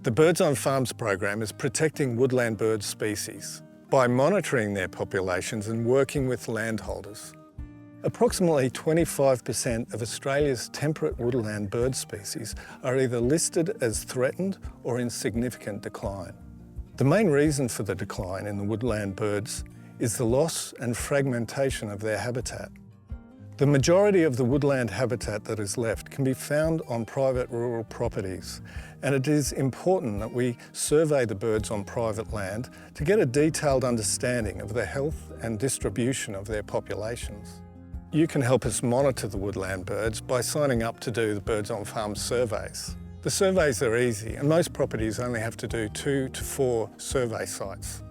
The Birds on Farms program is protecting woodland bird species by monitoring their populations and working with landholders. Approximately 25% of Australia's temperate woodland bird species are either listed as threatened or in significant decline. The main reason for the decline in the woodland birds is the loss and fragmentation of their habitat. The majority of the woodland habitat that is left can be found on private rural properties, and it is important that we survey the birds on private land to get a detailed understanding of the health and distribution of their populations. You can help us monitor the woodland birds by signing up to do the Birds on Farm surveys. The surveys are easy, and most properties only have to do 2 to 4 survey sites.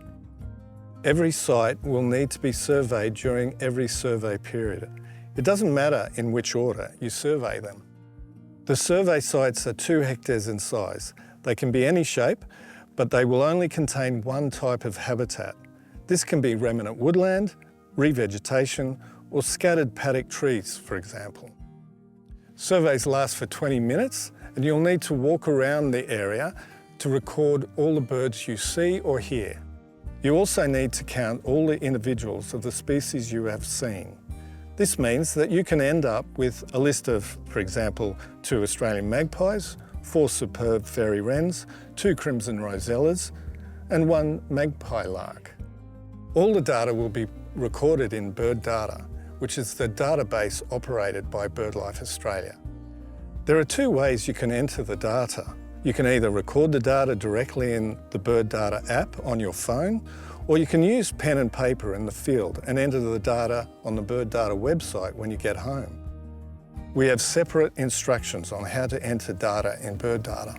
Every site will need to be surveyed during every survey period. It doesn't matter in which order you survey them. The survey sites are 2 hectares in size. They can be any shape, but they will only contain one type of habitat. This can be remnant woodland, revegetation, or scattered paddock trees, for example. Surveys last for 20 minutes, and you'll need to walk around the area to record all the birds you see or hear. You also need to count all the individuals of the species you have seen. This means that you can end up with a list of, for example, 2 Australian magpies, 4 superb fairy-wrens, 2 crimson rosellas, and 1 magpie lark. All the data will be recorded in Bird Data, which is the database operated by BirdLife Australia. There are 2 ways you can enter the data. You can either record the data directly in the Bird Data app on your phone, or you can use pen and paper in the field and enter the data on the Bird Data website when you get home. We have separate instructions on how to enter data in Bird Data.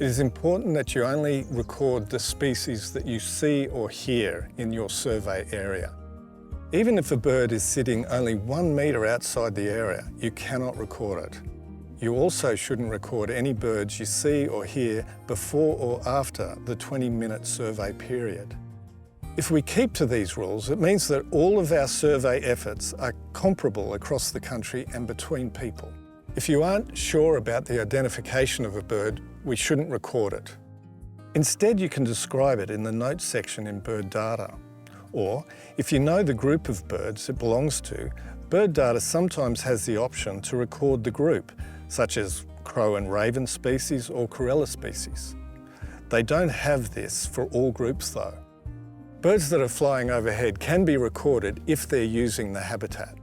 It is important that you only record the species that you see or hear in your survey area. Even if a bird is sitting only 1 metre outside the area, you cannot record it. You also shouldn't record any birds you see or hear before or after the 20-minute survey period. If we keep to these rules, it means that all of our survey efforts are comparable across the country and between people. If you aren't sure about the identification of a bird, we shouldn't record it. Instead, you can describe it in the notes section in Bird Data. Or, if you know the group of birds it belongs to, Bird Data sometimes has the option to record the group, such as crow and raven species or corella species. They don't have this for all groups though. Birds that are flying overhead can be recorded if they're using the habitat.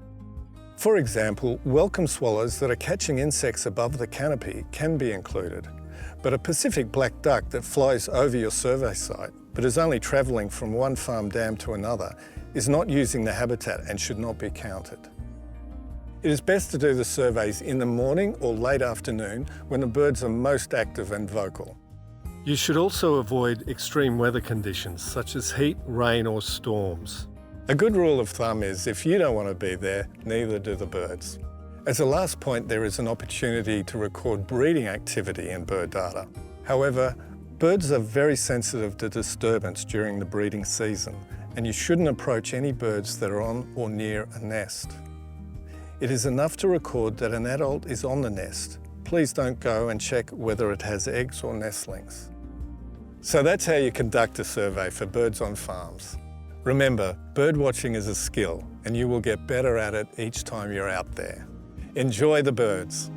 For example, welcome swallows that are catching insects above the canopy can be included, but a Pacific black duck that flies over your survey site but is only travelling from one farm dam to another is not using the habitat and should not be counted. It is best to do the surveys in the morning or late afternoon when the birds are most active and vocal. You should also avoid extreme weather conditions such as heat, rain or storms. A good rule of thumb is if you don't want to be there, neither do the birds. As a last point, there is an opportunity to record breeding activity in Bird Data. However, birds are very sensitive to disturbance during the breeding season, and you shouldn't approach any birds that are on or near a nest. It is enough to record that an adult is on the nest. Please don't go and check whether it has eggs or nestlings. So that's how you conduct a survey for birds on farms. Remember, bird watching is a skill, and you will get better at it each time you're out there. Enjoy the birds.